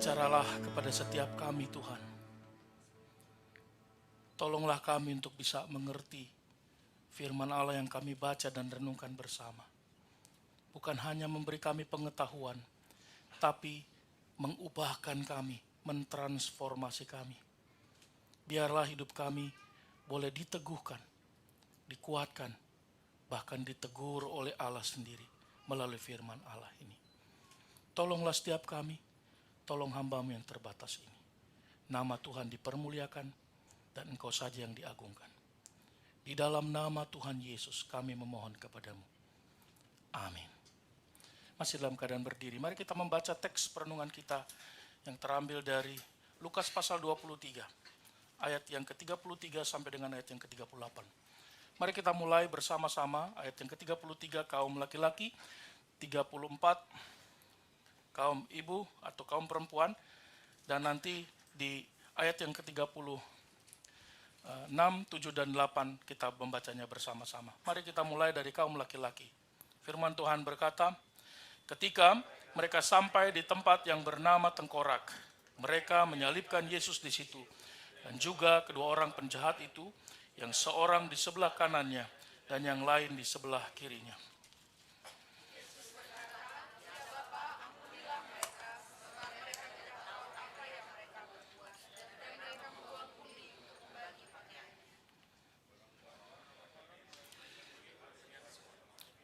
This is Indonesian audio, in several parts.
Berbicaralah kepada setiap kami Tuhan. Tolonglah kami untuk bisa mengerti firman Allah yang kami baca dan renungkan bersama. Bukan hanya memberi kami pengetahuan, tapi mengubahkan kami, mentransformasi kami. Biarlah hidup kami boleh diteguhkan, dikuatkan, bahkan ditegur oleh Allah sendiri melalui firman Allah ini. Tolonglah setiap kami, tolong hamba-Mu yang terbatas ini. Nama Tuhan dipermuliakan dan Engkau saja yang diagungkan. Di dalam nama Tuhan Yesus kami memohon kepadamu. Amin. Masih dalam keadaan berdiri, mari kita membaca teks perenungan kita yang terambil dari Lukas pasal 23, ayat yang ke-33 sampai dengan ayat yang ke-38. Mari kita mulai bersama-sama ayat yang ke-33 kaum laki-laki, 34 kaum ibu atau kaum perempuan, dan nanti di ayat yang ke-36, 7, dan 8 kita membacanya bersama-sama. Mari kita mulai dari kaum laki-laki. Firman Tuhan berkata, ketika mereka sampai di tempat yang bernama Tengkorak, mereka menyalibkan Yesus di situ, dan juga kedua orang penjahat itu, yang seorang di sebelah kanannya dan yang lain di sebelah kirinya.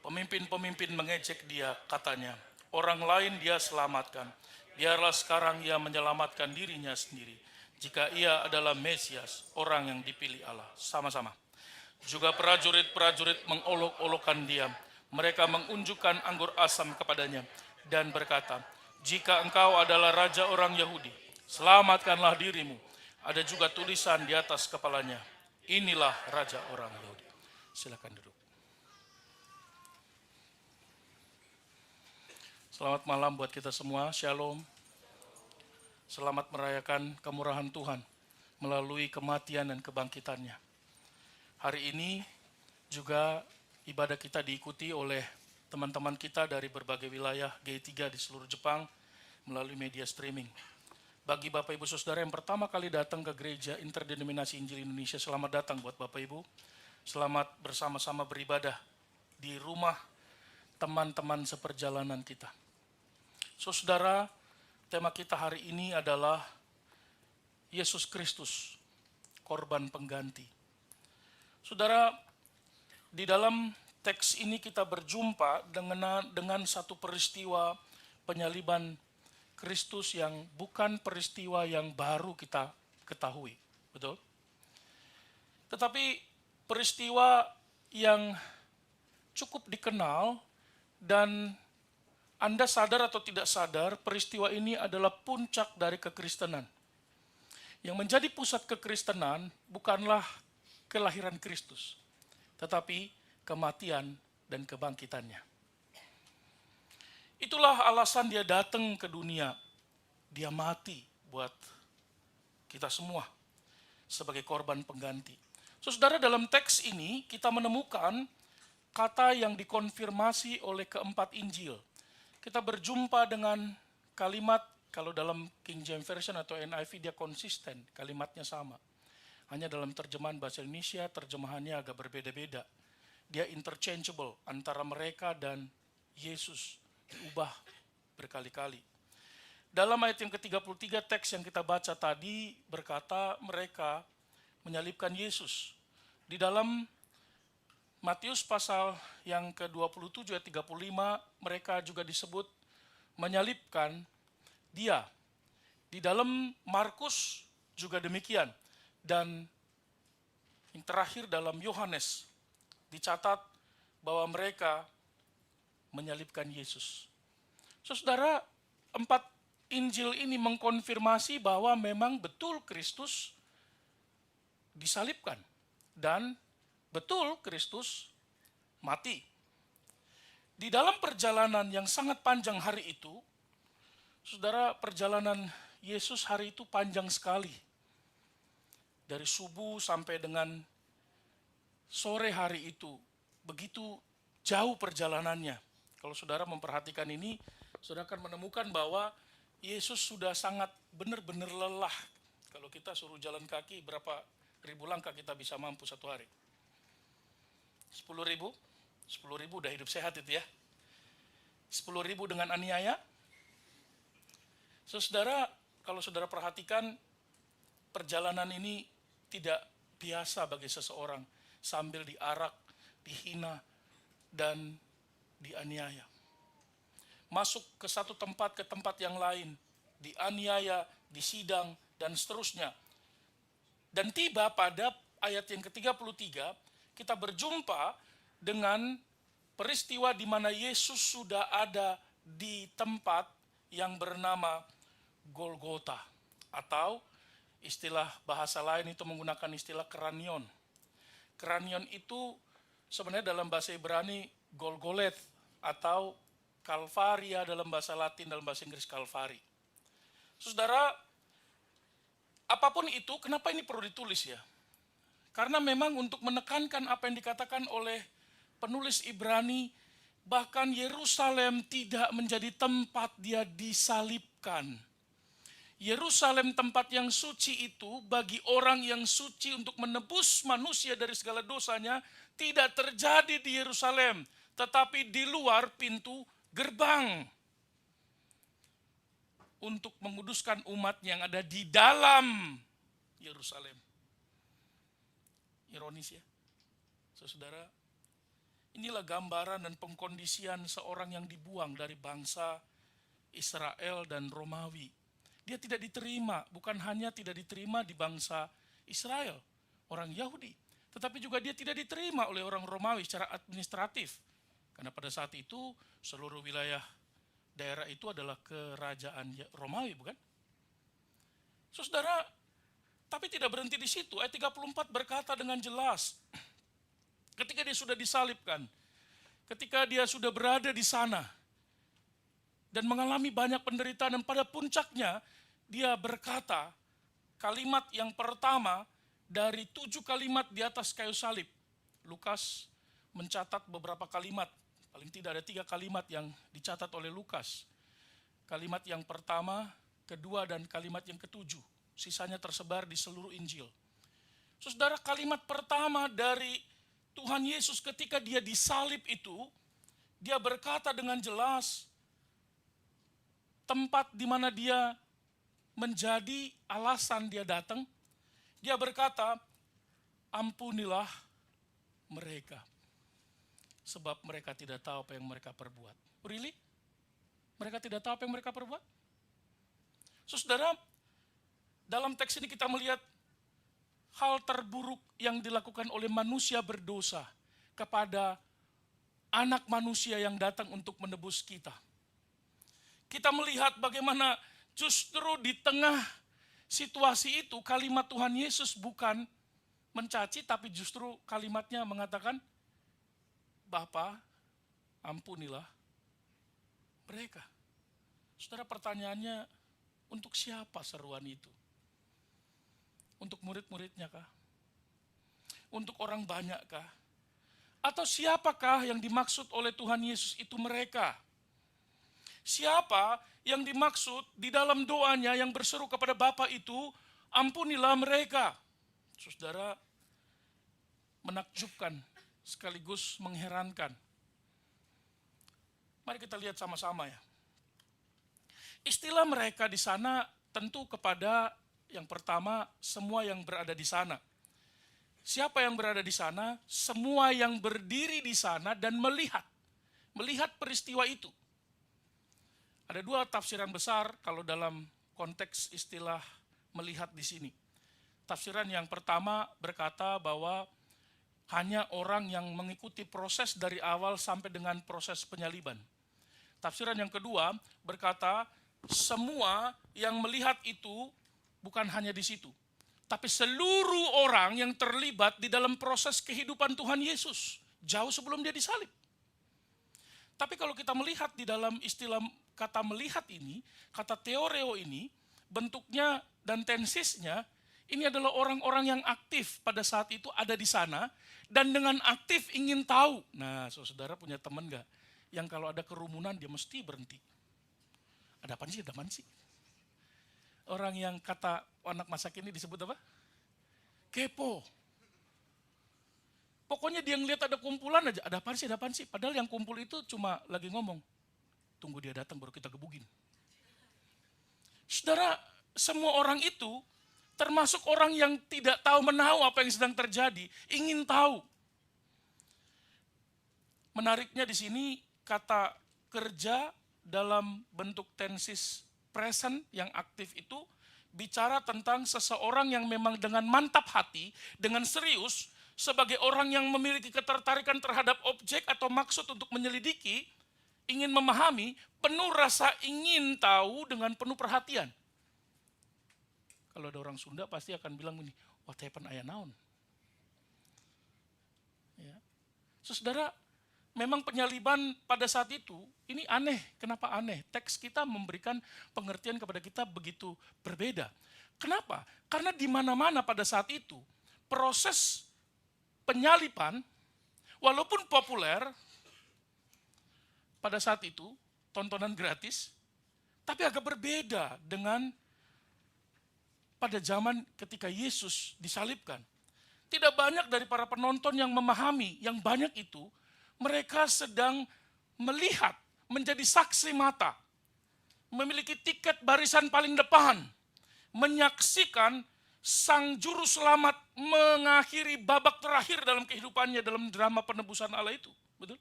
Pemimpin-pemimpin mengejek dia, katanya, orang lain dia selamatkan. Biarlah sekarang ia menyelamatkan dirinya sendiri, jika ia adalah Mesias, orang yang dipilih Allah. Sama-sama. Juga prajurit-prajurit mengolok-olokkan dia. Mereka mengunjukkan anggur asam kepadanya dan berkata, jika engkau adalah raja orang Yahudi, selamatkanlah dirimu. Ada juga tulisan di atas kepalanya, inilah raja orang Yahudi. Silakan duduk. Selamat malam buat kita semua, Shalom. Selamat merayakan kemurahan Tuhan melalui kematian dan kebangkitannya. Hari ini juga ibadah kita diikuti oleh teman-teman kita dari berbagai wilayah G3 di seluruh Jepang melalui media streaming. Bagi Bapak Ibu Saudara yang pertama kali datang ke Gereja Interdenominasi Injil Indonesia, selamat datang buat Bapak Ibu. Selamat bersama-sama beribadah di rumah teman-teman seperjalanan kita. Saudara, tema kita hari ini adalah Yesus Kristus, korban pengganti. Saudara, di dalam teks ini kita berjumpa dengan satu peristiwa penyaliban Kristus yang bukan peristiwa yang baru kita ketahui, betul? Tetapi peristiwa yang cukup dikenal dan Anda sadar atau tidak sadar, peristiwa ini adalah puncak dari kekristenan. Yang menjadi pusat kekristenan bukanlah kelahiran Kristus, tetapi kematian dan kebangkitannya. Itulah alasan dia datang ke dunia. Dia mati buat kita semua sebagai korban pengganti. Saudara, dalam teks ini kita menemukan kata yang dikonfirmasi oleh keempat Injil. Kita berjumpa dengan kalimat, kalau dalam King James Version atau NIV dia konsisten, kalimatnya sama. Hanya dalam terjemahan bahasa Indonesia, terjemahannya agak berbeda-beda. Dia interchangeable antara mereka dan Yesus, diubah berkali-kali. Dalam ayat yang ke-33 teks yang kita baca tadi berkata mereka menyalibkan Yesus. Di dalam Matius pasal yang ke-27 ayat 35 mereka juga disebut menyalibkan dia. Di dalam Markus juga demikian. Dan yang terakhir dalam Yohanes dicatat bahwa mereka menyalibkan Yesus. Saudara, empat Injil ini mengkonfirmasi bahwa memang betul Kristus disalibkan dan betul Kristus mati. Di dalam perjalanan yang sangat panjang hari itu, saudara, perjalanan Yesus hari itu panjang sekali. Dari subuh sampai dengan sore hari itu, begitu jauh perjalanannya. Kalau saudara memperhatikan ini, saudara akan menemukan bahwa Yesus sudah sangat benar-benar lelah. Kalau kita suruh jalan kaki, berapa ribu langkah kita bisa mampu satu hari? 10.000? 10.000 udah hidup sehat itu ya. 10.000 dengan aniaya. Saudara, kalau saudara perhatikan, perjalanan ini tidak biasa bagi seseorang sambil diarak, dihina, dan dianiaya. Masuk ke satu tempat ke tempat yang lain, dianiaya, disidang, dan seterusnya. Dan tiba pada ayat yang ke-33, kita berjumpa dengan peristiwa di mana Yesus sudah ada di tempat yang bernama Golgota, atau istilah bahasa lain itu menggunakan istilah keranion. Keranion itu sebenarnya dalam bahasa Ibrani Golgolet, atau Kalvaria dalam bahasa Latin, dalam bahasa Inggris Kalvari. Saudara, apapun itu, kenapa ini perlu ditulis ya? Karena memang untuk menekankan apa yang dikatakan oleh penulis Ibrani, bahkan Yerusalem tidak menjadi tempat dia disalibkan. Yerusalem, tempat yang suci itu bagi orang yang suci untuk menebus manusia dari segala dosanya, tidak terjadi di Yerusalem, tetapi di luar pintu gerbang untuk menguduskan umat yang ada di dalam Yerusalem. Ironis ya, saudara. Inilah gambaran dan pengkondisian seorang yang dibuang dari bangsa Israel dan Romawi. Dia tidak diterima, bukan hanya tidak diterima di bangsa Israel, orang Yahudi, tetapi juga dia tidak diterima oleh orang Romawi secara administratif. Karena pada saat itu seluruh wilayah daerah itu adalah kerajaan Romawi, bukan? Saudara, tapi tidak berhenti di situ. Ayat 34 berkata dengan jelas, ketika dia sudah disalibkan, ketika dia sudah berada di sana dan mengalami banyak penderitaan, dan pada puncaknya dia berkata kalimat yang pertama dari 7 kalimat di atas kayu salib. Lukas mencatat beberapa kalimat, paling tidak ada 3 kalimat yang dicatat oleh Lukas. Kalimat yang pertama, kedua, dan kalimat yang ketujuh. Sisanya tersebar di seluruh Injil. Saudara, kalimat pertama dari Tuhan Yesus ketika dia disalib itu, dia berkata dengan jelas, tempat di mana dia menjadi alasan dia datang, dia berkata, ampunilah mereka, sebab mereka tidak tahu apa yang mereka perbuat. Really? Mereka tidak tahu apa yang mereka perbuat? Saudara, dalam teks ini kita melihat hal terburuk yang dilakukan oleh manusia berdosa kepada anak manusia yang datang untuk menebus kita. Kita melihat bagaimana justru di tengah situasi itu kalimat Tuhan Yesus bukan mencaci, tapi justru kalimatnya mengatakan, Bapa, ampunilah mereka. Saudara, pertanyaannya, untuk siapa seruan itu? Untuk murid-muridnya kah? Untuk orang banyak kah? Atau siapakah yang dimaksud oleh Tuhan Yesus itu mereka? Siapa yang dimaksud di dalam doanya yang berseru kepada Bapa itu, ampunilah mereka? Saudara, menakjubkan sekaligus mengherankan. Mari kita lihat sama-sama ya. Istilah mereka di sana tentu kepada yang pertama, semua yang berada di sana. Siapa yang berada di sana? Semua yang berdiri di sana dan melihat peristiwa itu. Ada 2 tafsiran besar kalau dalam konteks istilah melihat di sini. Tafsiran yang pertama berkata bahwa hanya orang yang mengikuti proses dari awal sampai dengan proses penyaliban. Tafsiran yang kedua berkata semua yang melihat itu bukan hanya di situ, tapi seluruh orang yang terlibat di dalam proses kehidupan Tuhan Yesus jauh sebelum dia disalib. Tapi kalau kita melihat di dalam istilah kata melihat ini, kata theoreo ini, bentuknya dan tensisnya, ini adalah orang-orang yang aktif pada saat itu ada di sana, dan dengan aktif ingin tahu. Nah, saudara punya teman gak? Yang kalau ada kerumunan dia mesti berhenti. Ada apaan sih? Orang yang kata anak masa kini disebut apa? Kepo. Pokoknya dia ngeliat ada kumpulan aja, ada apaan sih? Padahal yang kumpul itu cuma lagi ngomong, tunggu dia datang baru kita gebugin. Saudara, semua orang itu, termasuk orang yang tidak tahu menahu apa yang sedang terjadi, ingin tahu. Menariknya di sini kata kerja dalam bentuk tenses present yang aktif itu bicara tentang seseorang yang memang dengan mantap hati, dengan serius, sebagai orang yang memiliki ketertarikan terhadap objek atau maksud untuk menyelidiki, ingin memahami, penuh rasa ingin tahu dengan penuh perhatian. Kalau ada orang Sunda pasti akan bilang ini, what happened aya naon? Ya. Saudara, memang penyaliban pada saat itu, ini aneh. Kenapa aneh? Teks kita memberikan pengertian kepada kita begitu berbeda. Kenapa? Karena di mana-mana pada saat itu, proses penyaliban, walaupun populer, pada saat itu, tontonan gratis, tapi agak berbeda dengan pada zaman ketika Yesus disalibkan. Tidak banyak dari para penonton yang memahami, yang banyak itu, mereka sedang melihat, menjadi saksi mata, memiliki tiket barisan paling depan, menyaksikan sang juru selamat mengakhiri babak terakhir dalam kehidupannya dalam drama penebusan Allah itu. Betul?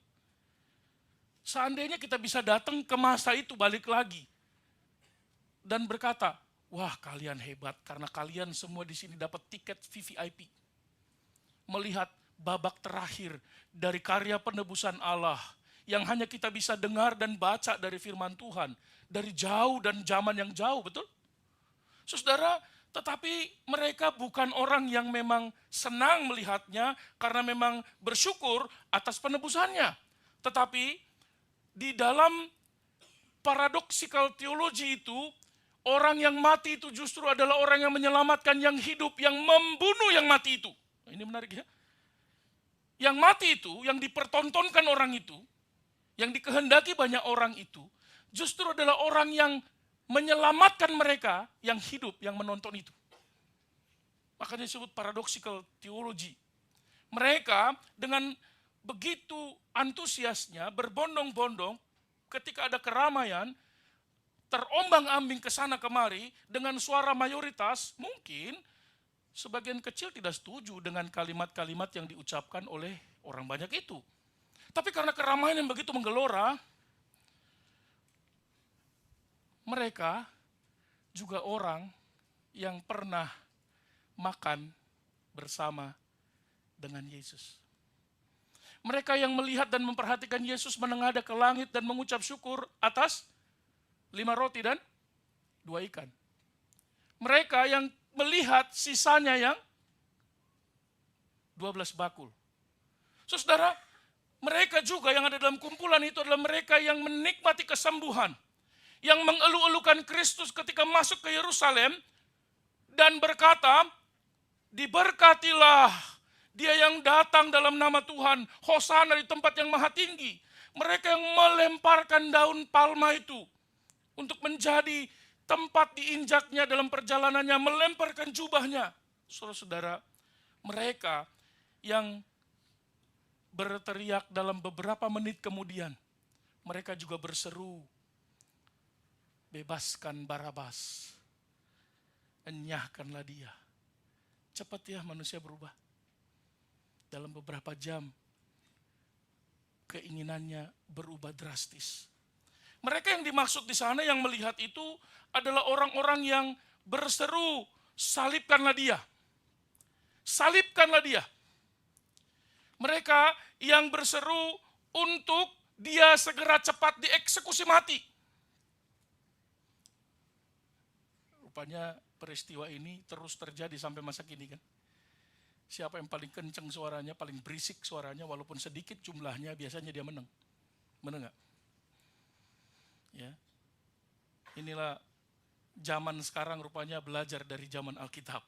Seandainya kita bisa datang ke masa itu balik lagi dan berkata, wah kalian hebat karena kalian semua di sini dapat tiket VVIP. Melihat babak terakhir dari karya penebusan Allah yang hanya kita bisa dengar dan baca dari firman Tuhan dari jauh dan zaman yang jauh, betul? Saudara, tetapi mereka bukan orang yang memang senang melihatnya karena memang bersyukur atas penebusannya. Tetapi di dalam paradoksikal teologi itu, orang yang mati itu justru adalah orang yang menyelamatkan yang hidup, yang membunuh yang mati itu. Ini menarik ya. Yang mati itu, yang dipertontonkan orang itu, yang dikehendaki banyak orang itu, justru adalah orang yang menyelamatkan mereka yang hidup, yang menonton itu. Makanya disebut paradoxical theology. Mereka dengan begitu antusiasnya, berbondong-bondong, ketika ada keramaian, terombang-ambing ke sana kemari, dengan suara mayoritas, mungkin sebagian kecil tidak setuju dengan kalimat-kalimat yang diucapkan oleh orang banyak itu. Tapi karena keramaian yang begitu menggelora, mereka juga orang yang pernah makan bersama dengan Yesus. Mereka yang melihat dan memperhatikan Yesus menengadah ke langit dan mengucap syukur atas 5 roti dan 2 ikan. Mereka yang melihat sisanya yang 12 bakul. Saudara, mereka juga yang ada dalam kumpulan itu adalah mereka yang menikmati kesembuhan, yang mengeluh-elukan Kristus ketika masuk ke Yerusalem dan berkata, diberkatilah dia yang datang dalam nama Tuhan, hosana di tempat yang maha tinggi. Mereka yang melemparkan daun palma itu untuk menjadi tempat diinjaknya dalam perjalanannya, melemparkan jubahnya. Saudara-saudara, mereka yang berteriak dalam beberapa menit kemudian, mereka juga berseru, bebaskan Barabas, enyahkanlah dia. Cepat ya manusia berubah. Dalam beberapa jam, keinginannya berubah drastis. Mereka yang dimaksud di sana yang melihat itu adalah orang-orang yang berseru, salibkanlah dia. Salibkanlah dia. Mereka yang berseru untuk dia segera cepat dieksekusi mati. Rupanya peristiwa ini terus terjadi sampai masa kini kan. Siapa yang paling kencang suaranya, paling berisik suaranya, walaupun sedikit jumlahnya, biasanya dia menang. Menang gak? Ya. Inilah zaman sekarang rupanya belajar dari zaman Alkitab.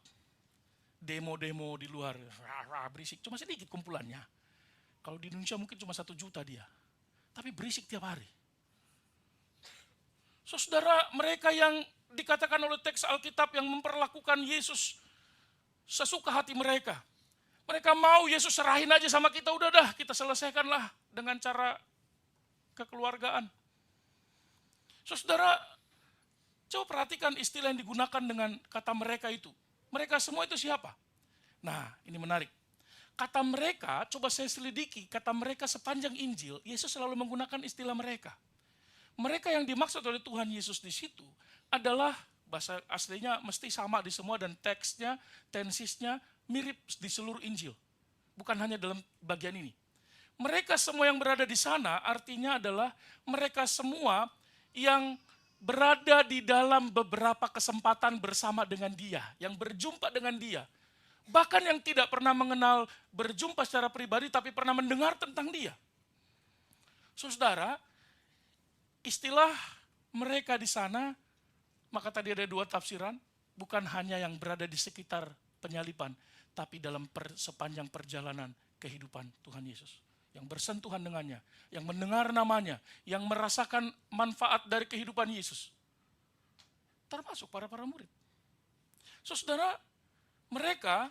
Demo-demo di luar, berisik, cuma sedikit kumpulannya. Kalau di Indonesia mungkin cuma 1 juta dia. Tapi berisik tiap hari. Saudara, mereka yang dikatakan oleh teks Alkitab yang memperlakukan Yesus sesuka hati mereka. Mereka mau Yesus serahin aja sama kita, udah dah kita selesaikanlah dengan cara kekeluargaan. Saudara, coba perhatikan istilah yang digunakan dengan kata mereka itu. Mereka semua itu siapa? Nah, ini menarik. Kata mereka, coba saya selidiki, kata mereka sepanjang Injil, Yesus selalu menggunakan istilah mereka. Mereka yang dimaksud oleh Tuhan Yesus di situ adalah bahasa aslinya mesti sama di semua dan teksnya, tensisnya mirip di seluruh Injil. Bukan hanya dalam bagian ini. Mereka semua yang berada di sana artinya adalah mereka semua yang berada di dalam beberapa kesempatan bersama dengan dia, yang berjumpa dengan dia. Bahkan yang tidak pernah mengenal berjumpa secara pribadi tapi pernah mendengar tentang dia. Saudara, istilah mereka di sana, maka tadi ada dua tafsiran, bukan hanya yang berada di sekitar penyaliban, tapi dalam sepanjang perjalanan kehidupan Tuhan Yesus. Yang bersentuhan dengannya, yang mendengar namanya, yang merasakan manfaat dari kehidupan Yesus. Termasuk para murid. Saudara, mereka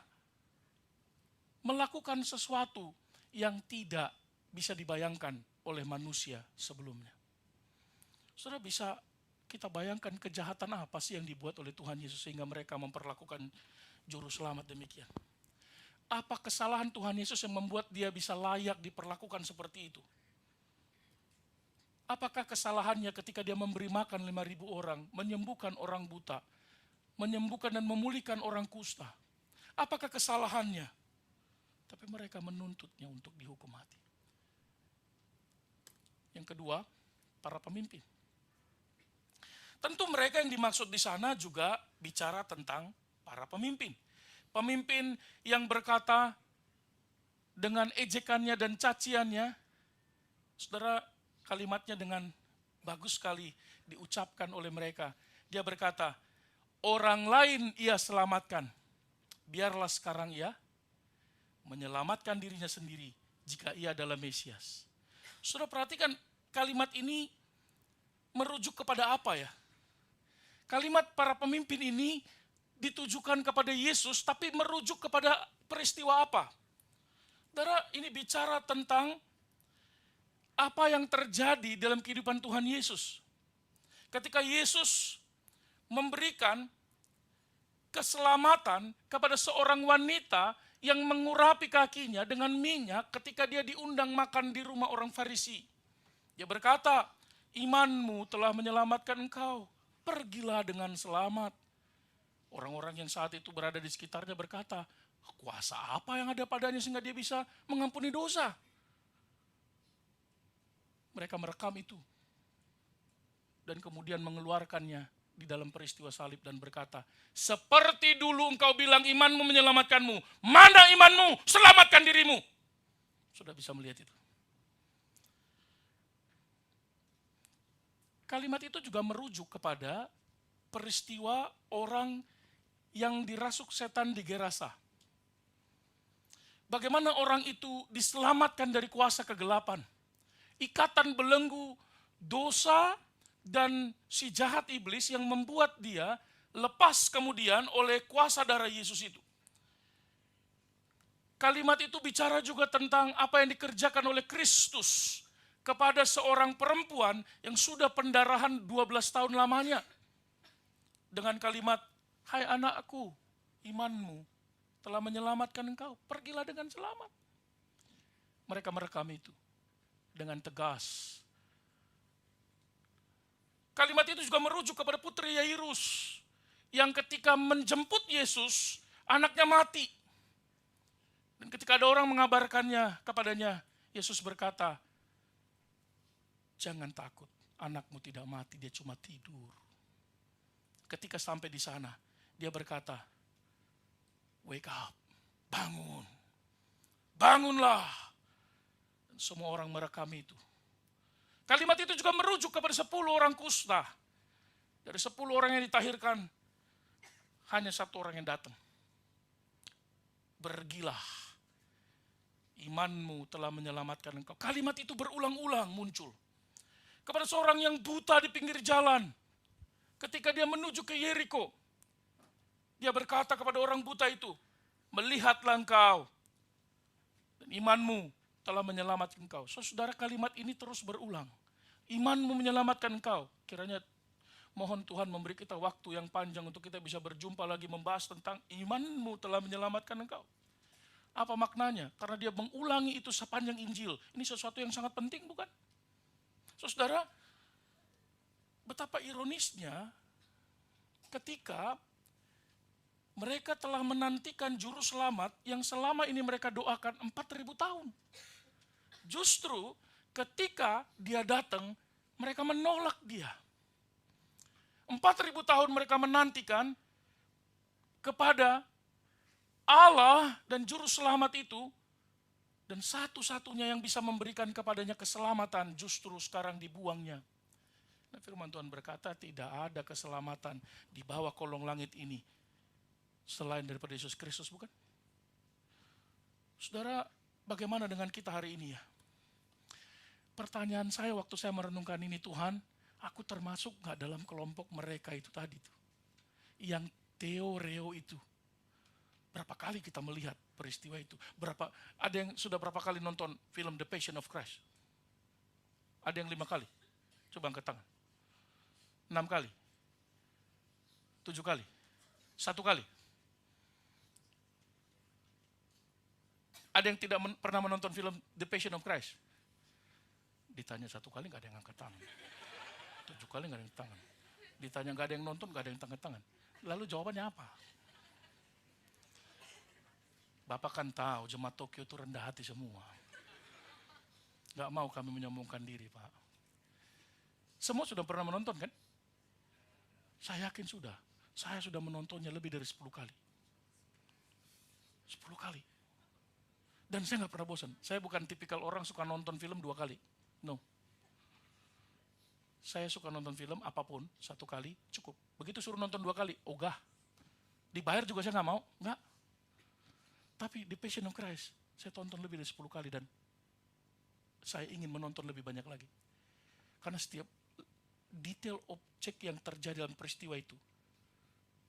melakukan sesuatu yang tidak bisa dibayangkan oleh manusia sebelumnya. Saudara, bisa kita bayangkan kejahatan apa sih yang dibuat oleh Tuhan Yesus sehingga mereka memperlakukan juru selamat demikian? Apa kesalahan Tuhan Yesus yang membuat dia bisa layak diperlakukan seperti itu? Apakah kesalahannya ketika dia memberi makan 5.000 orang, menyembuhkan orang buta, menyembuhkan dan memulihkan orang kusta? Apakah kesalahannya? Tapi mereka menuntutnya untuk dihukum mati. Yang kedua, para pemimpin. Tentu mereka yang dimaksud di sana juga bicara tentang para pemimpin. Pemimpin yang berkata dengan ejekannya dan caciannya, saudara, kalimatnya dengan bagus sekali diucapkan oleh mereka. Dia berkata, orang lain ia selamatkan, biarlah sekarang ia menyelamatkan dirinya sendiri jika ia adalah Mesias. Saudara perhatikan kalimat ini merujuk kepada apa ya? Kalimat para pemimpin ini ditujukan kepada Yesus, tapi merujuk kepada peristiwa apa? Saudara, ini bicara tentang apa yang terjadi dalam kehidupan Tuhan Yesus. Ketika Yesus memberikan keselamatan kepada seorang wanita yang mengurapi kakinya dengan minyak ketika dia diundang makan di rumah orang Farisi. Dia berkata, imanmu telah menyelamatkan engkau, pergilah dengan selamat. Orang-orang yang saat itu berada di sekitarnya berkata, kuasa apa yang ada padanya sehingga dia bisa mengampuni dosa? Mereka merekam itu. Dan kemudian mengeluarkannya di dalam peristiwa salib dan berkata, seperti dulu engkau bilang imanmu menyelamatkanmu, mana imanmu? Selamatkan dirimu. Sudah bisa melihat itu. Kalimat itu juga merujuk kepada peristiwa orang yang dirasuk setan di Gerasa. Bagaimana orang itu diselamatkan dari kuasa kegelapan. Ikatan belenggu dosa dan si jahat iblis yang membuat dia lepas kemudian oleh kuasa darah Yesus itu. Kalimat itu bicara juga tentang apa yang dikerjakan oleh Kristus kepada seorang perempuan yang sudah pendarahan 12 tahun lamanya. Dengan kalimat, hai anakku, imanmu telah menyelamatkan engkau, pergilah dengan selamat. Mereka merekam itu dengan tegas. Kalimat itu juga merujuk kepada putri Yairus yang ketika menjemput Yesus, anaknya mati. Dan ketika ada orang mengabarkannya kepadanya, Yesus berkata, jangan takut, anakmu tidak mati, dia cuma tidur. Ketika sampai di sana, dia berkata, wake up, bangun, bangunlah. Dan semua orang merekam itu. Kalimat itu juga merujuk kepada 10 orang kusta. Dari 10 orang yang ditahirkan, hanya 1 orang yang datang. Pergilah, imanmu telah menyelamatkan engkau. Kalimat itu berulang-ulang muncul. Kepada seorang yang buta di pinggir jalan, Ketika dia menuju ke Yeriko, dia berkata kepada orang buta itu, melihatlah engkau, dan imanmu telah menyelamatkan engkau. Saudara, kalimat ini terus berulang. Imanmu menyelamatkan engkau. Kiranya mohon Tuhan memberi kita waktu yang panjang untuk kita bisa berjumpa lagi membahas tentang imanmu telah menyelamatkan engkau. Apa maknanya? Karena dia mengulangi itu sepanjang Injil. Ini sesuatu yang sangat penting, bukan? Saudara, betapa ironisnya ketika mereka telah menantikan juru selamat yang selama ini mereka doakan 4.000 tahun. Justru ketika dia datang, mereka menolak dia. 4.000 tahun mereka menantikan kepada Allah dan juru selamat itu, dan satu-satunya yang bisa memberikan kepadanya keselamatan justru sekarang dibuangnya. Nah, firman Tuhan berkata tidak ada keselamatan di bawah kolong langit ini selain daripada Yesus Kristus, bukan? Saudara, bagaimana dengan kita hari ini ya? Pertanyaan saya waktu saya merenungkan ini, Tuhan, aku termasuk gak dalam kelompok mereka itu tadi tuh, yang teoreo itu? Berapa kali kita melihat peristiwa itu? Ada yang sudah berapa kali nonton film The Passion of Christ? Ada yang 5 kali? Coba angkat tangan. 6 kali? 7 kali? 1 kali? Ada yang tidak pernah menonton film The Passion of Christ? Ditanya 1 kali gak ada yang angkat tangan. 7 kali gak ada yang angkat tangan. Ditanya gak ada yang nonton, gak ada yang angkat tangan. Lalu jawabannya apa? Bapak kan tahu jemaat Tokyo itu rendah hati semua. Gak mau kami menyombongkan diri, Pak. Semua sudah pernah menonton kan? Saya yakin sudah. Saya sudah menontonnya lebih dari 10 kali. 10 kali. Dan saya gak pernah bosan. Saya bukan tipikal orang suka nonton film 2 kali. No. Saya suka nonton film apapun 1 kali cukup. Begitu suruh nonton 2 kali, ogah. Dibayar juga saya gak mau. Enggak. Tapi The Passion of Christ, saya tonton lebih dari 10 kali dan saya ingin menonton lebih banyak lagi. Karena setiap detail objek yang terjadi dalam peristiwa itu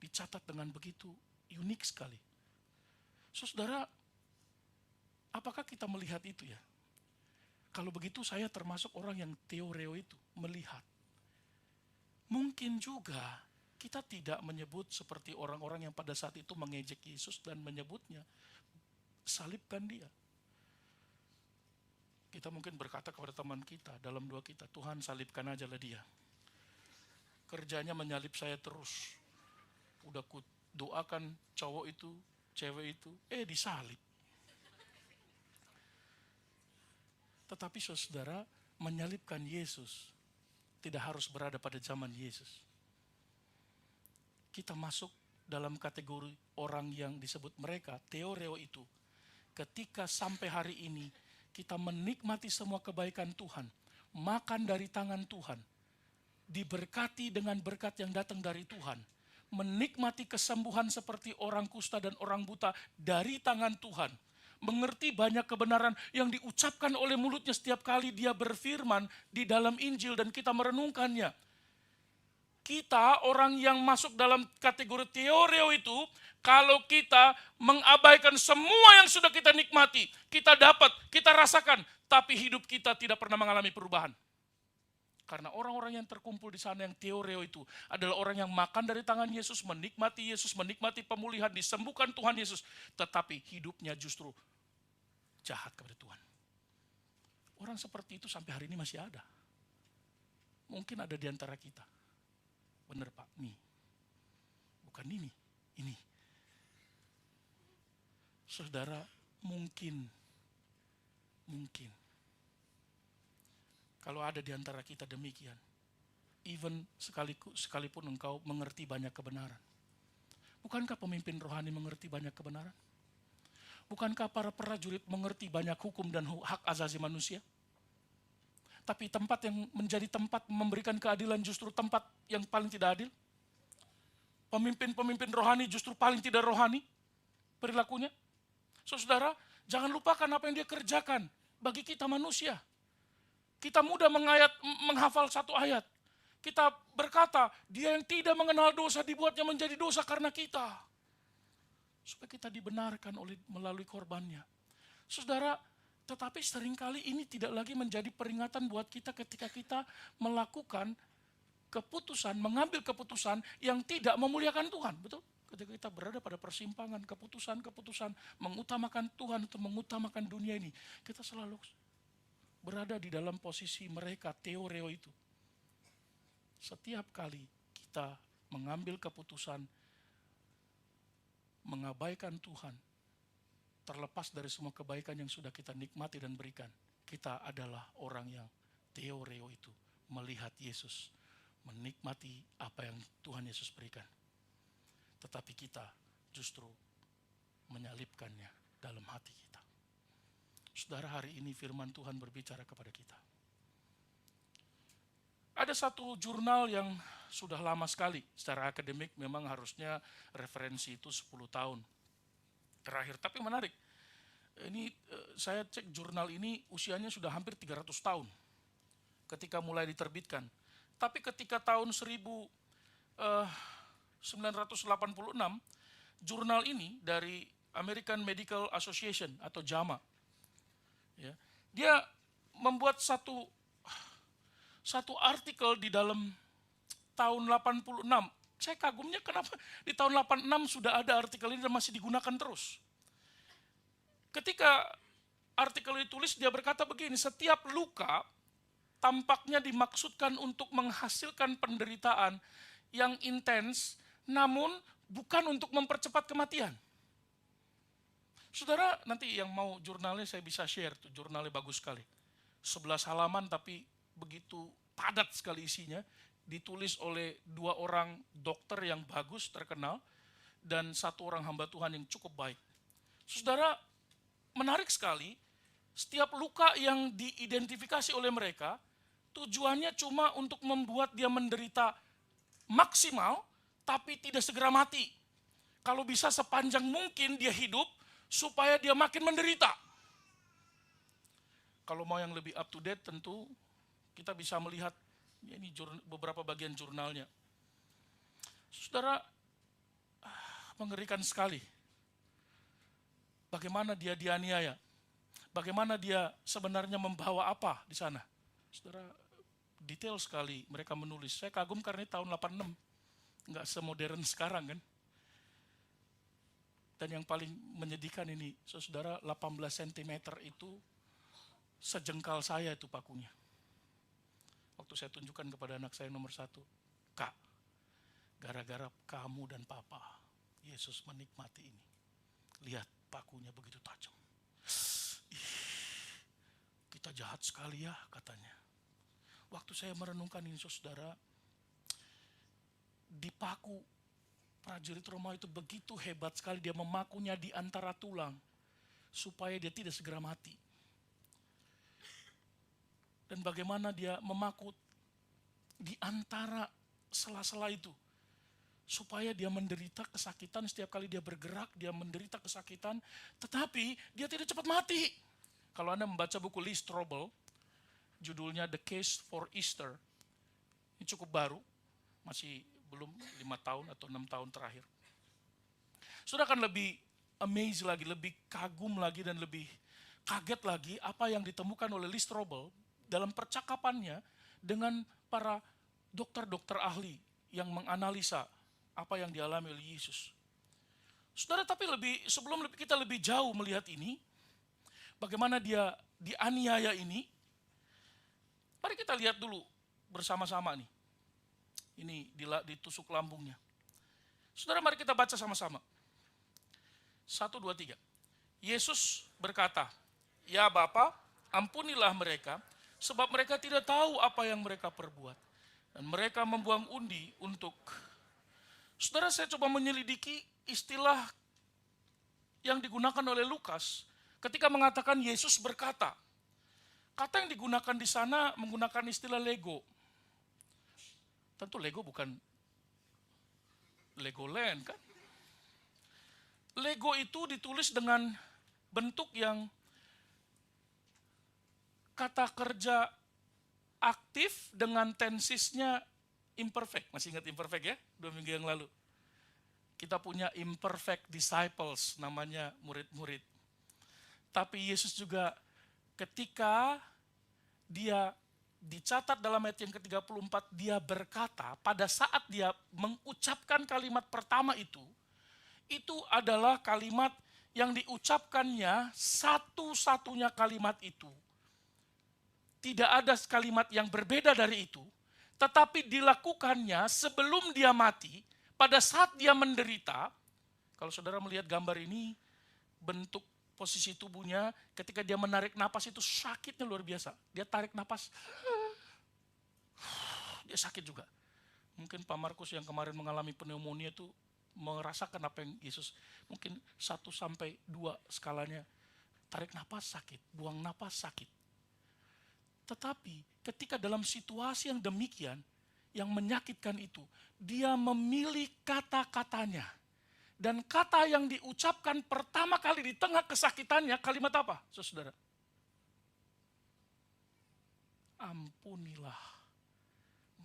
dicatat dengan begitu unik sekali. Saudara, apakah kita melihat itu ya? Kalau begitu saya termasuk orang yang teoreo itu, melihat. Mungkin juga kita tidak menyebut seperti orang-orang yang pada saat itu mengejek Yesus dan menyebutnya, salibkan dia. Kita mungkin berkata kepada teman kita, dalam doa kita, Tuhan salibkan aja lah dia. Kerjanya menyalip saya terus. Udah ku doakan cowok itu, cewek itu, disalib. Tetapi saudara, menyalibkan Yesus tidak harus berada pada zaman Yesus. Kita masuk dalam kategori orang yang disebut mereka, teoreo itu. Ketika sampai hari ini, kita menikmati semua kebaikan Tuhan, makan dari tangan Tuhan, diberkati dengan berkat yang datang dari Tuhan, menikmati kesembuhan seperti orang kusta dan orang buta dari tangan Tuhan, mengerti banyak kebenaran yang diucapkan oleh mulutnya setiap kali dia berfirman di dalam Injil dan kita merenungkannya. Kita orang yang masuk dalam kategori teoreo itu, kalau kita mengabaikan semua yang sudah kita nikmati, kita dapat, kita rasakan, tapi hidup kita tidak pernah mengalami perubahan. Karena orang-orang yang terkumpul di sana yang teoreo itu adalah orang yang makan dari tangan Yesus, menikmati pemulihan, disembuhkan Tuhan Yesus, tetapi hidupnya justru jahat kepada Tuhan. Orang seperti itu sampai hari ini masih ada. Mungkin ada di antara kita. Benar Pak, nih. Bukan ini. Saudara, mungkin. Kalau ada di antara kita demikian. Even sekalipun engkau mengerti banyak kebenaran. Bukankah pemimpin rohani mengerti banyak kebenaran? Bukankah para prajurit mengerti banyak hukum dan hak asasi manusia? Tapi tempat yang menjadi tempat memberikan keadilan justru tempat yang paling tidak adil. Pemimpin-pemimpin rohani justru paling tidak rohani perilakunya. Saudara, jangan lupakan apa yang dia kerjakan bagi kita manusia. Kita mudah menghafal 1 ayat. kita berkata, dia yang tidak mengenal dosa dibuatnya menjadi dosa karena kita. Supaya kita dibenarkan melalui korbannya. Saudara, tetapi seringkali ini tidak lagi menjadi peringatan buat kita ketika kita melakukan keputusan, mengambil keputusan yang tidak memuliakan Tuhan. Betul? Ketika kita berada pada persimpangan, keputusan-keputusan mengutamakan Tuhan atau mengutamakan dunia ini, kita selalu berada di dalam posisi mereka, teoreo itu. Setiap kali kita mengambil keputusan mengabaikan Tuhan, terlepas dari semua kebaikan yang sudah kita nikmati dan berikan, kita adalah orang yang teoreo itu, melihat Yesus, menikmati apa yang Tuhan Yesus berikan. Tetapi kita justru menyalipkannya dalam hati kita. Saudara, hari ini firman Tuhan berbicara kepada kita. Ada satu jurnal yang sudah lama sekali, secara akademik memang harusnya referensi itu 10 tahun terakhir. Tapi menarik, ini saya cek jurnal ini usianya sudah hampir 300 tahun ketika mulai diterbitkan. Tapi ketika tahun 1986, jurnal ini dari American Medical Association atau JAMA, ya, dia membuat satu artikel di dalam tahun 86. Saya kagumnya kenapa di tahun 86 sudah ada artikel ini dan masih digunakan terus. Ketika artikel ditulis, dia berkata begini, setiap luka tampaknya dimaksudkan untuk menghasilkan penderitaan yang intens, namun bukan untuk mempercepat kematian. Saudara, nanti yang mau jurnalnya saya bisa share, tuh jurnalnya bagus sekali. 11 halaman tapi begitu padat sekali isinya, ditulis oleh 2 orang dokter yang bagus, terkenal, dan 1 orang hamba Tuhan yang cukup baik. Saudara, menarik sekali, setiap luka yang diidentifikasi oleh mereka, tujuannya cuma untuk membuat dia menderita maksimal, tapi tidak segera mati. Kalau bisa sepanjang mungkin dia hidup, supaya dia makin menderita. Kalau mau yang lebih up to date tentu, kita bisa melihat ini beberapa bagian jurnalnya. Saudara, mengerikan sekali. Bagaimana dia dianiaya? Bagaimana dia sebenarnya membawa apa di sana? Saudara, detail sekali mereka menulis. Saya kagum karena ini tahun 86. Enggak semodern sekarang kan. Dan yang paling menyedihkan ini, saudara, 18 cm itu sejengkal saya itu pakunya. Waktu saya tunjukkan kepada anak saya nomor 1, Kak, gara-gara kamu dan papa, Yesus menikmati ini. Lihat pakunya begitu tajam. Kita jahat sekali ya, katanya. Waktu saya merenungkan ini, saudara, di paku prajurit Romawi itu begitu hebat sekali, dia memakunya di antara tulang supaya dia tidak segera mati. Dan bagaimana dia memaku di antara sela-sela itu supaya dia menderita kesakitan setiap kali dia bergerak, dia menderita kesakitan, tetapi dia tidak cepat mati. Kalau Anda membaca buku Lee Strobel, judulnya The Case for Easter, ini cukup baru, masih belum 5 tahun atau 6 tahun terakhir. Sudah akan lebih amazed lagi, lebih kagum lagi dan lebih kaget lagi apa yang ditemukan oleh Lee Strobel dalam percakapannya dengan para dokter-dokter ahli yang menganalisa apa yang dialami oleh Yesus. Saudara, tapi sebelum kita lebih jauh melihat ini, bagaimana dia dianiaya ini, mari kita lihat dulu bersama-sama nih. Ini ditusuk lambungnya. Saudara, mari kita baca sama-sama. 1, 2, 3. Yesus berkata, "Ya Bapa, ampunilah mereka, sebab mereka tidak tahu apa yang mereka perbuat." Dan mereka membuang undi untuk... Saudara, saya coba menyelidiki istilah yang digunakan oleh Lukas ketika mengatakan Yesus berkata. Kata yang digunakan di sana menggunakan istilah Lego. Tentu Lego bukan Legoland kan? Lego itu ditulis dengan bentuk yang kata kerja aktif dengan tensisnya imperfect. Masih ingat imperfect ya? 2 minggu yang lalu. Kita punya imperfect disciples, namanya murid-murid. Tapi Yesus juga ketika dia dicatat dalam ayat yang ke-34, dia berkata pada saat dia mengucapkan kalimat pertama itu adalah kalimat yang diucapkannya satu-satunya kalimat itu. Tidak ada kalimat yang berbeda dari itu, tetapi dilakukannya sebelum dia mati, pada saat dia menderita. Kalau saudara melihat gambar ini, bentuk posisi tubuhnya ketika dia menarik napas itu sakitnya luar biasa. Dia tarik napas, dia sakit juga. Mungkin Pak Markus yang kemarin mengalami pneumonia itu merasakan apa yang Yesus, mungkin 1-2 skalanya. Tarik napas sakit, buang napas sakit. Tetapi ketika dalam situasi yang demikian, yang menyakitkan itu, dia memilih kata-katanya. Dan kata yang diucapkan pertama kali di tengah kesakitannya, kalimat apa, saudara? Ampunilah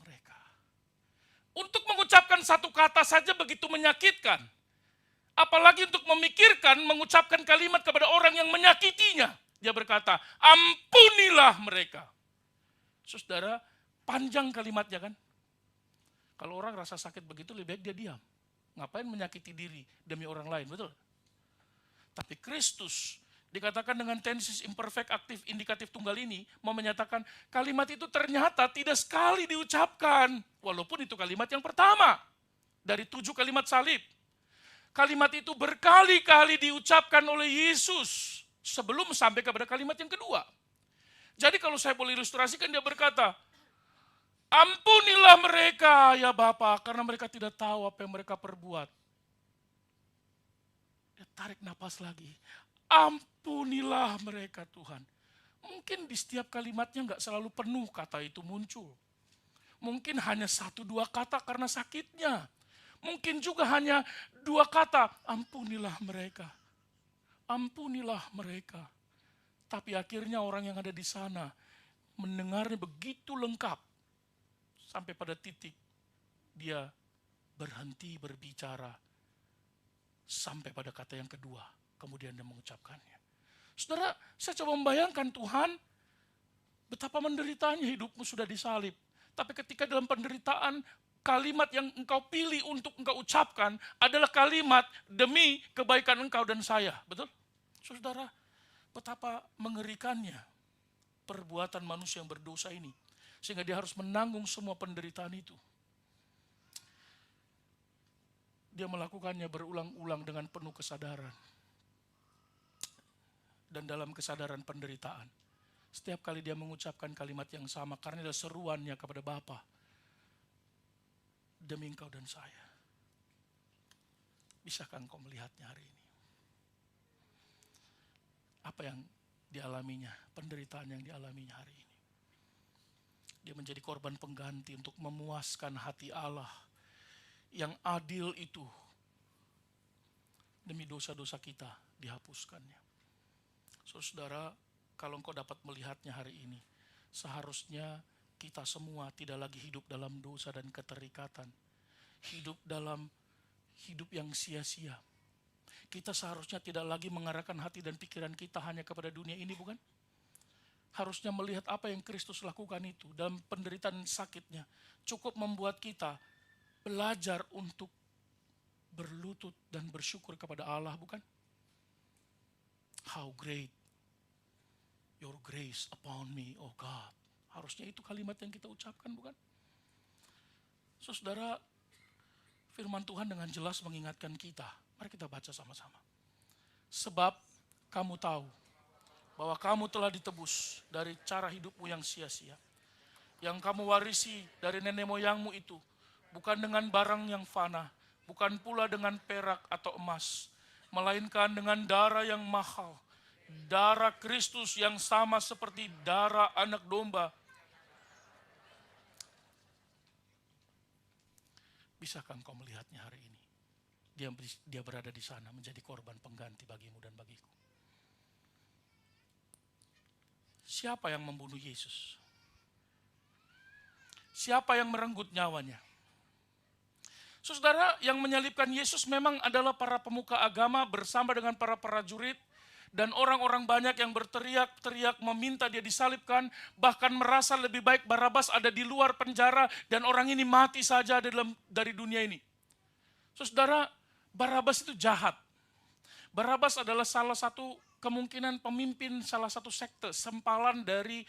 mereka. Untuk mengucapkan satu kata saja begitu menyakitkan. Apalagi untuk memikirkan, mengucapkan kalimat kepada orang yang menyakitinya. Dia berkata, ampunilah mereka. Saudara, panjang kalimatnya kan? Kalau orang rasa sakit begitu, lebih baik dia diam. Ngapain menyakiti diri demi orang lain, betul? Tapi Kristus dikatakan dengan tenses imperfect, aktif, indikatif tunggal ini mau menyatakan kalimat itu ternyata tidak sekali diucapkan. Walaupun itu kalimat yang pertama dari 7 kalimat salib. Kalimat itu berkali-kali diucapkan oleh Yesus sebelum sampai kepada kalimat yang kedua. Jadi kalau saya boleh ilustrasikan, dia berkata, ampunilah mereka ya Bapa, karena mereka tidak tahu apa yang mereka perbuat. Dia tarik napas lagi. Ampunilah mereka Tuhan. Mungkin di setiap kalimatnya gak selalu penuh kata itu muncul. Mungkin hanya 1-2 kata karena sakitnya. Mungkin juga hanya 2 kata, ampunilah mereka. Ampunilah mereka. Tapi akhirnya orang yang ada di sana mendengarnya begitu lengkap. Sampai pada titik dia berhenti berbicara. Sampai pada kata yang kedua. Kemudian dia mengucapkannya. Saudara, saya coba membayangkan Tuhan, betapa menderitanya hidupmu sudah disalib. Tapi ketika dalam penderitaan, kalimat yang engkau pilih untuk engkau ucapkan adalah kalimat demi kebaikan engkau dan saya. Betul? Saudara, betapa mengerikannya perbuatan manusia yang berdosa ini. Sehingga dia harus menanggung semua penderitaan itu. Dia melakukannya berulang-ulang dengan penuh kesadaran. Dan dalam kesadaran penderitaan. Setiap kali dia mengucapkan kalimat yang sama, karena ada seruannya kepada Bapa. Demi engkau dan saya. Bisakah engkau melihatnya hari ini? Apa yang dialaminya, penderitaan yang dialaminya hari ini. Dia menjadi korban pengganti untuk memuaskan hati Allah yang adil itu. Demi dosa-dosa kita dihapuskannya. Saudara, kalau engkau dapat melihatnya hari ini, seharusnya kita semua tidak lagi hidup dalam dosa dan keterikatan. Hidup dalam hidup yang sia-sia. Kita seharusnya tidak lagi mengarahkan hati dan pikiran kita hanya kepada dunia ini, bukan? Harusnya melihat apa yang Kristus lakukan itu dalam penderitaan sakitnya. Cukup membuat kita belajar untuk berlutut dan bersyukur kepada Allah, bukan? How great your grace upon me, oh God. Harusnya itu kalimat yang kita ucapkan, bukan? Saudara, firman Tuhan dengan jelas mengingatkan kita. Mari kita baca sama-sama. Sebab kamu tahu bahwa kamu telah ditebus dari cara hidupmu yang sia-sia. Yang kamu warisi dari nenek moyangmu itu, bukan dengan barang yang fana, bukan pula dengan perak atau emas, melainkan dengan darah yang mahal, darah Kristus yang sama seperti darah anak domba. Bisakah engkau melihatnya hari ini? Dia berada di sana menjadi korban pengganti bagimu dan bagiku. Siapa yang membunuh Yesus? Siapa yang merenggut nyawanya? Saudara, yang menyalibkan Yesus memang adalah para pemuka agama bersama dengan para prajurit dan orang-orang banyak yang berteriak-teriak meminta dia disalibkan, bahkan merasa lebih baik Barabas ada di luar penjara dan orang ini mati saja dari dunia ini. Saudara, Barabas itu jahat. Barabas adalah salah satu kemungkinan pemimpin salah satu sekte, sempalan dari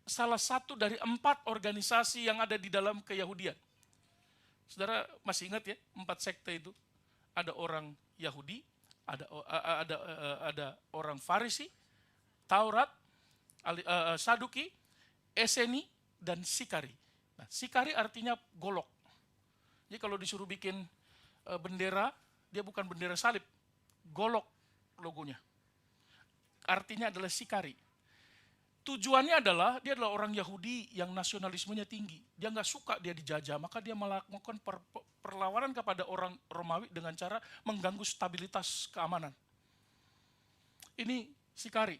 salah satu dari 4 organisasi yang ada di dalam keyahudian. Saudara masih ingat ya, 4 sekte itu? Ada orang Yahudi, ada orang Farisi, Taurat, Saduki, Eseni, dan Sikari. Nah, Sikari artinya golok. Jadi kalau disuruh bikin bendera, dia bukan bendera salib, golok logonya. Artinya adalah Sikari. Tujuannya adalah dia adalah orang Yahudi yang nasionalismenya tinggi. Dia nggak suka dia dijajah, maka dia melakukan perlawanan kepada orang Romawi dengan cara mengganggu stabilitas keamanan. Ini Sikari,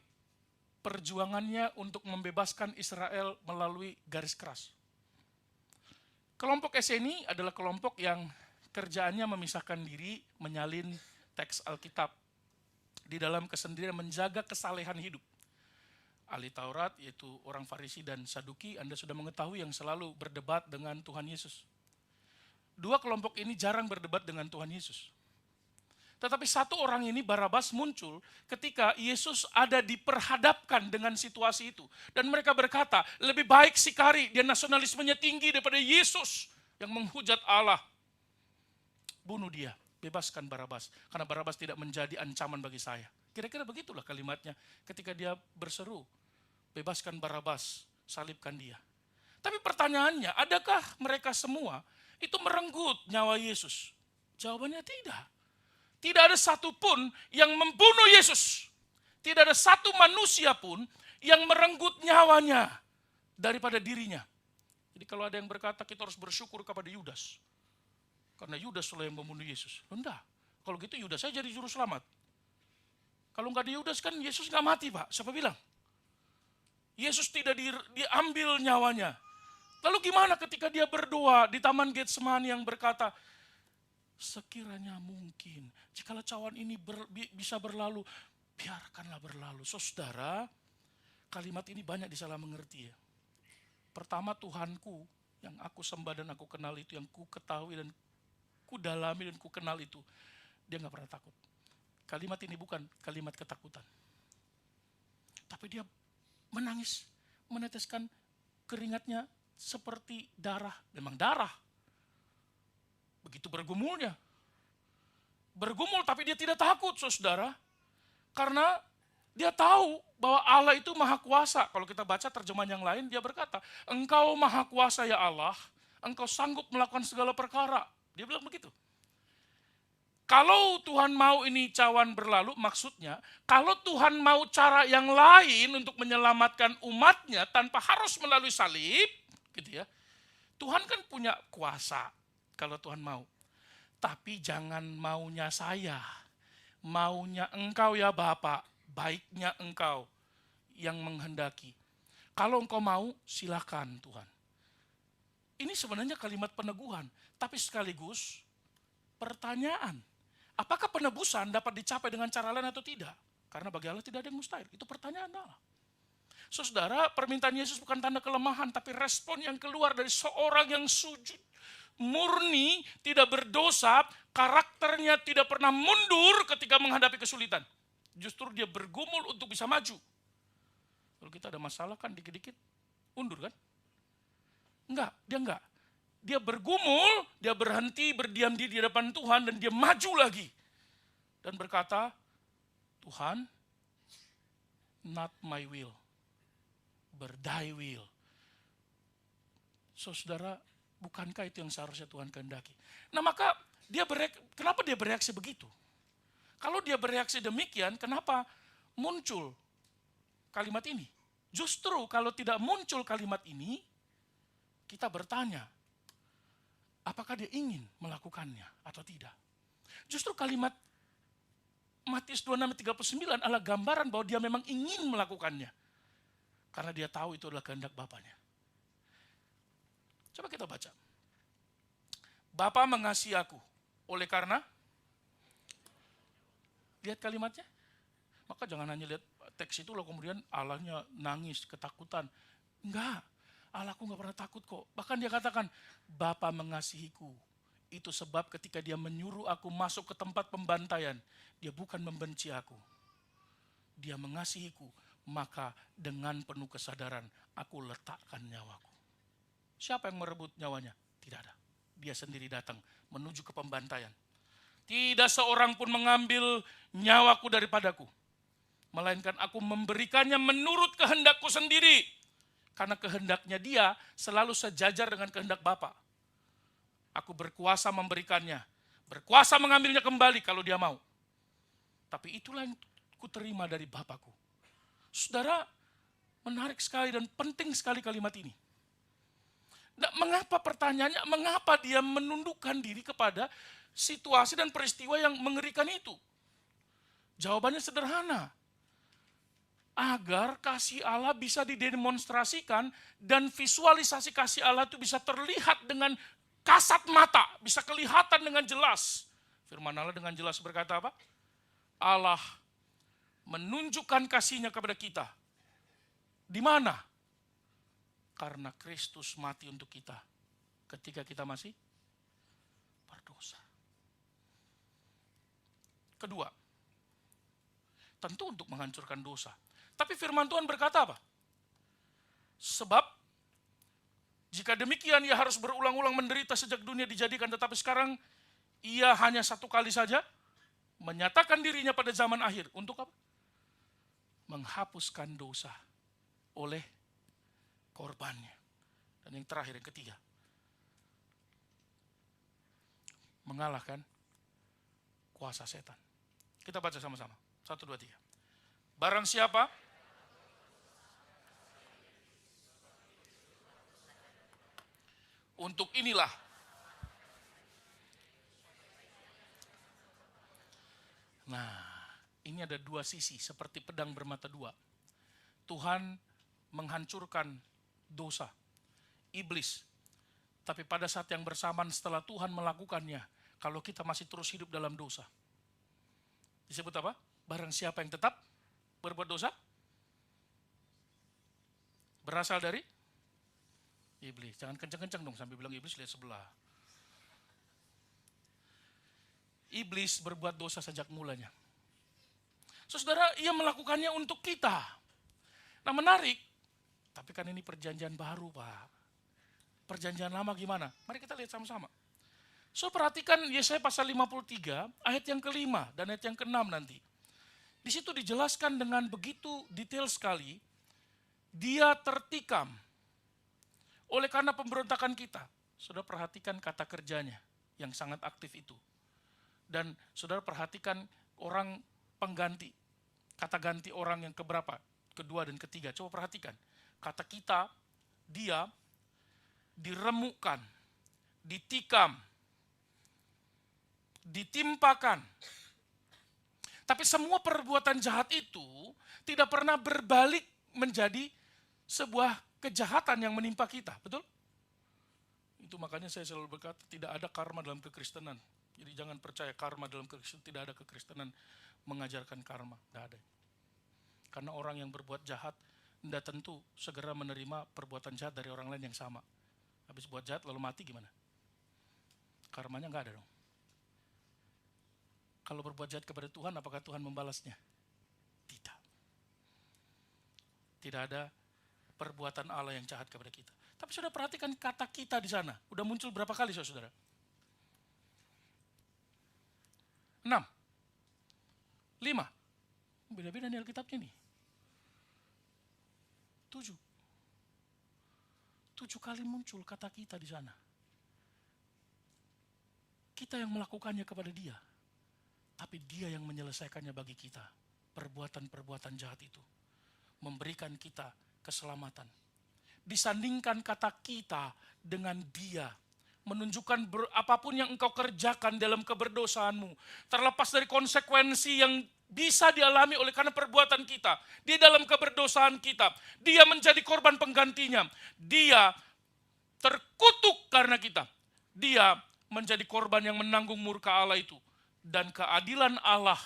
perjuangannya untuk membebaskan Israel melalui garis keras. Kelompok Eseni adalah kelompok yang kerjaannya memisahkan diri, menyalin teks Alkitab di dalam kesendirian, menjaga kesalehan hidup. Ahli Taurat yaitu orang Farisi dan Saduki, Anda sudah mengetahui, yang selalu berdebat dengan Tuhan Yesus. 2 kelompok ini jarang berdebat dengan Tuhan Yesus. Tetapi satu orang ini, Barabas, muncul ketika Yesus ada diperhadapkan dengan situasi itu. Dan mereka berkata, lebih baik Sikari, dia nasionalismenya tinggi daripada Yesus yang menghujat Allah. Bunuh dia, bebaskan Barabas, karena Barabas tidak menjadi ancaman bagi saya. Kira-kira begitulah kalimatnya ketika dia berseru, bebaskan Barabas, salibkan dia. Tapi pertanyaannya, adakah mereka semua itu merenggut nyawa Yesus? Jawabannya tidak. Tidak ada satupun yang membunuh Yesus. Tidak ada satu manusia pun yang merenggut nyawanya daripada dirinya. Jadi kalau ada yang berkata kita harus bersyukur kepada Yudas, karena Yudas lah yang membunuh Yesus. Enggak, kalau gitu Yudas saja jadi juru selamat. Kalau nggak di Yudas kan Yesus nggak mati, Pak. Siapa bilang? Yesus tidak diambil nyawanya. Lalu gimana ketika dia berdoa di Taman Getsemani yang berkata, sekiranya mungkin, jikalau cawan ini bisa berlalu, biarkanlah berlalu. Saudara, kalimat ini banyak disalah mengerti ya. Pertama, Tuhanku yang aku sembah dan aku kenal itu, yang ku ketahui dan ku dalami dan ku kenal itu, dia nggak pernah takut. Kalimat ini bukan kalimat ketakutan. Tapi dia menangis, meneteskan keringatnya seperti darah. Memang darah. Begitu bergumulnya. Bergumul tapi dia tidak takut, saudara. Karena dia tahu bahwa Allah itu maha kuasa. Kalau kita baca terjemahan yang lain, dia berkata, Engkau maha kuasa ya Allah, Engkau sanggup melakukan segala perkara. Dia bilang begitu. Kalau Tuhan mau ini cawan berlalu, maksudnya kalau Tuhan mau cara yang lain untuk menyelamatkan umatnya tanpa harus melalui salib, gitu ya. Tuhan kan punya kuasa kalau Tuhan mau. Tapi jangan maunya saya, maunya engkau ya Bapa, baiknya engkau yang menghendaki. Kalau engkau mau, silakan Tuhan. Ini sebenarnya kalimat peneguhan, tapi sekaligus pertanyaan. Apakah penebusan dapat dicapai dengan cara lain atau tidak? Karena bagi Allah tidak ada yang mustahil. Itu pertanyaan Allah. Saudara, permintaan Yesus bukan tanda kelemahan, tapi respon yang keluar dari seorang yang sujud, murni, tidak berdosa, karakternya tidak pernah mundur ketika menghadapi kesulitan. Justru dia bergumul untuk bisa maju. Kalau kita ada masalah kan dikit-dikit undur kan? Enggak. Dia bergumul, dia berhenti, berdiam diri di depan Tuhan, dan dia maju lagi. Dan berkata, Tuhan, not my will, but thy will. Saudara, bukankah itu yang seharusnya Tuhan kehendaki? Nah maka, kenapa dia bereaksi begitu? Kalau dia bereaksi demikian, kenapa muncul kalimat ini? Justru kalau tidak muncul kalimat ini, kita bertanya, apakah dia ingin melakukannya atau tidak? Justru kalimat Matius 26:39 adalah gambaran bahwa dia memang ingin melakukannya. Karena dia tahu itu adalah kehendak Bapaknya. Coba kita baca. Bapa mengasihi aku, oleh karena, lihat kalimatnya. Maka jangan hanya lihat teks itu lalu kemudian Allahnya nangis, ketakutan. Enggak, Allahku enggak pernah takut kok. Bahkan dia katakan, Bapa mengasihiku. Itu sebab ketika dia menyuruh aku masuk ke tempat pembantaian, dia bukan membenci aku. Dia mengasihiku, maka dengan penuh kesadaran aku letakkan nyawaku. Siapa yang merebut nyawanya? Tidak ada. Dia sendiri datang menuju ke pembantaian. Tidak seorang pun mengambil nyawaku daripadaku, melainkan aku memberikannya menurut kehendakku sendiri. Karena kehendaknya dia selalu sejajar dengan kehendak Bapa. Aku berkuasa memberikannya, berkuasa mengambilnya kembali kalau dia mau. Tapi itulah yang kuterima dari Bapakku. Saudara, menarik sekali dan penting sekali kalimat ini. Nah, mengapa pertanyaannya, mengapa dia menundukkan diri kepada situasi dan peristiwa yang mengerikan itu? Jawabannya sederhana. Agar kasih Allah bisa didemonstrasikan dan visualisasi kasih Allah itu bisa terlihat dengan kasat mata, bisa kelihatan dengan jelas. Firman Allah dengan jelas berkata apa? Allah menunjukkan kasih-Nya kepada kita. Di mana? Karena Kristus mati untuk kita ketika kita masih berdosa. Kedua, tentu untuk menghancurkan dosa. Tapi firman Tuhan berkata apa? Sebab jika demikian ia harus berulang-ulang menderita sejak dunia dijadikan, tetapi sekarang ia hanya satu kali saja menyatakan dirinya pada zaman akhir. Untuk apa? Menghapuskan dosa oleh korbannya. Dan yang terakhir, yang ketiga, mengalahkan kuasa setan. Kita baca sama-sama. 1, 2, 3. Barang siapa untuk inilah ini ada dua sisi seperti pedang bermata dua. Tuhan menghancurkan dosa, iblis. Tapi pada saat yang bersamaan setelah Tuhan melakukannya, kalau kita masih terus hidup dalam dosa, disebut apa? Barang siapa yang tetap berbuat dosa, berasal dari iblis. Jangan kencang-kencang dong sambil bilang iblis, lihat sebelah. Iblis berbuat dosa sejak mulanya. Saudara, ia melakukannya untuk kita. Nah, menarik, tapi kan ini perjanjian baru, Pak. Perjanjian lama gimana? Mari kita lihat sama-sama. So, perhatikan Yesaya pasal 53, ayat yang ke-5 dan ayat yang ke-6 nanti. Di situ dijelaskan dengan begitu detail sekali, dia tertikam oleh karena pemberontakan kita. Saudara perhatikan kata kerjanya yang sangat aktif itu. Dan saudara perhatikan orang pengganti, kata ganti orang yang keberapa? Kedua dan ketiga. Coba perhatikan. Kata kita, dia diremukkan, ditikam, ditimpakan. Tapi semua perbuatan jahat itu tidak pernah berbalik menjadi sebuah kejahatan yang menimpa kita. Betul? Itu makanya saya selalu berkata tidak ada karma dalam kekristenan. Jadi jangan percaya karma dalam kekristenan, tidak ada kekristenan mengajarkan karma, tidak ada. Karena orang yang berbuat jahat tidak tentu segera menerima perbuatan jahat dari orang lain yang sama. Habis buat jahat lalu mati gimana? Karmanya nggak ada dong. Kalau berbuat jahat kepada Tuhan, apakah Tuhan membalasnya? Tidak. Tidak ada perbuatan Allah yang jahat kepada kita. Tapi sudah perhatikan kata kita di sana. Udah muncul berapa kali saudara? 6. 5. Beda-beda nih Alkitabnya nih. 7 kali muncul kata kita di sana. Kita yang melakukannya kepada dia. Tapi dia yang menyelesaikannya bagi kita. Perbuatan-perbuatan jahat itu. Memberikan kita keselamatan. Disandingkan kata kita dengan dia. Menunjukkan apapun yang engkau kerjakan dalam keberdosaanmu. Terlepas dari konsekuensi yang bisa dialami oleh karena perbuatan kita. Di dalam keberdosaan kita. Dia menjadi korban penggantinya. Dia terkutuk karena kita. Dia menjadi korban yang menanggung murka Allah itu. Dan keadilan Allah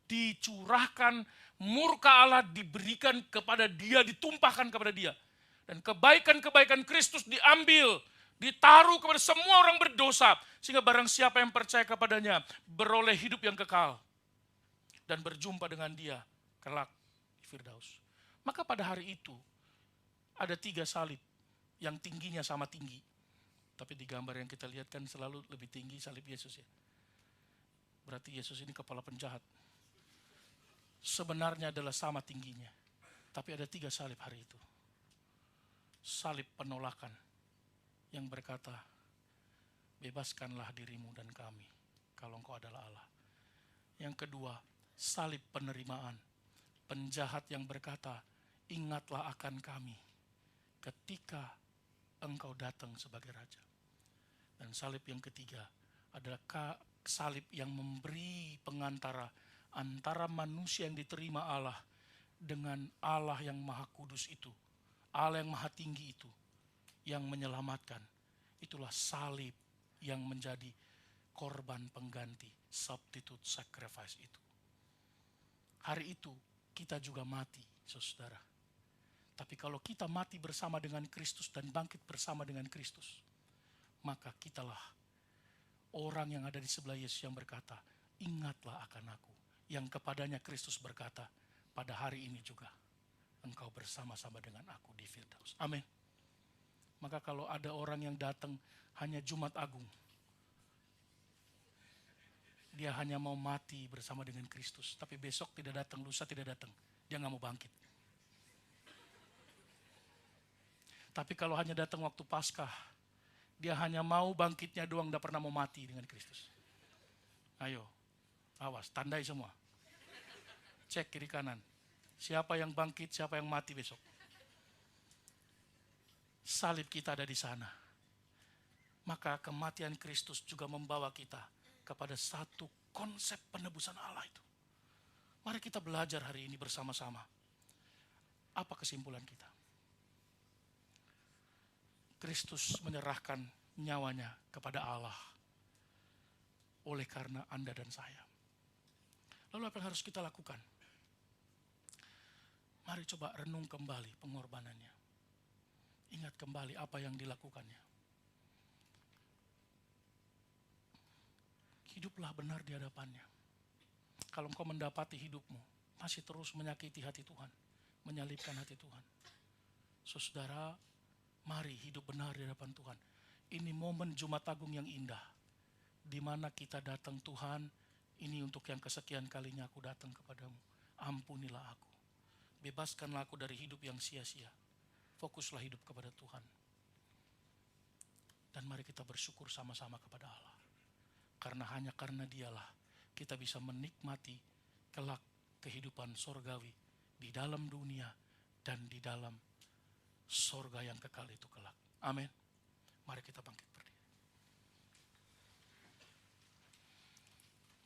dicurahkan, murka Allah diberikan kepada dia, ditumpahkan kepada dia. Dan kebaikan-kebaikan Kristus diambil, ditaruh kepada semua orang berdosa. Sehingga barang siapa yang percaya kepadanya beroleh hidup yang kekal. Dan berjumpa dengan dia kelak di Firdaus. Maka pada hari itu ada 3 salib yang tingginya sama tinggi. Tapi di gambar yang kita lihat kan selalu lebih tinggi salib Yesus ya. Berarti Yesus ini kepala penjahat. Sebenarnya adalah sama tingginya. Tapi ada 3 salib hari itu. Salib penolakan yang berkata, bebaskanlah dirimu dan kami kalau engkau adalah Allah. Yang kedua, salib penerimaan. Penjahat yang berkata, ingatlah akan kami ketika engkau datang sebagai raja. Dan salib yang ketiga adalah salib yang memberi pengantara antara manusia yang diterima Allah dengan Allah yang maha kudus itu. Allah yang maha tinggi itu yang menyelamatkan. Itulah salib yang menjadi korban pengganti, substitute sacrifice itu. Hari itu kita juga mati, saudara. Tapi kalau kita mati bersama dengan Kristus dan bangkit bersama dengan Kristus, maka kitalah orang yang ada di sebelah Yesus yang berkata, ingatlah akan aku. Yang kepadanya Kristus berkata, pada hari ini juga engkau bersama-sama dengan aku di Firdaus. Amin. Maka kalau ada orang yang datang hanya Jumat Agung, dia hanya mau mati bersama dengan Kristus, tapi besok tidak datang, lusa tidak datang, dia gak mau bangkit. Tapi kalau hanya datang waktu Paskah, dia hanya mau bangkitnya doang, tidak pernah mau mati dengan Kristus. Ayo, awas, tandai semua. Cek kiri kanan. Siapa yang bangkit, siapa yang mati besok. Salib kita ada di sana. Maka kematian Kristus juga membawa kita kepada satu konsep penebusan Allah itu. Mari kita belajar hari ini bersama-sama. Apa kesimpulan kita? Kristus menyerahkan nyawanya kepada Allah oleh karena Anda dan saya. Lalu apa yang harus kita lakukan? Mari coba renung kembali pengorbanannya. Ingat kembali apa yang dilakukannya. Hiduplah benar di hadapannya. Kalau engkau mendapati hidupmu masih terus menyakiti hati Tuhan, menyalibkan hati Tuhan, saudara, mari hidup benar di hadapan Tuhan. Ini momen Jumat Agung yang indah, di mana kita datang, Tuhan, ini untuk yang kesekian kalinya aku datang kepadamu. Ampunilah aku, bebaskanlah aku dari hidup yang sia-sia. Fokuslah hidup kepada Tuhan. Dan mari kita bersyukur sama-sama kepada Allah. Karena hanya karena dialah kita bisa menikmati kelak kehidupan sorgawi di dalam dunia dan di dalam sorga yang kekal itu kelak. Amin. Mari kita bangkit.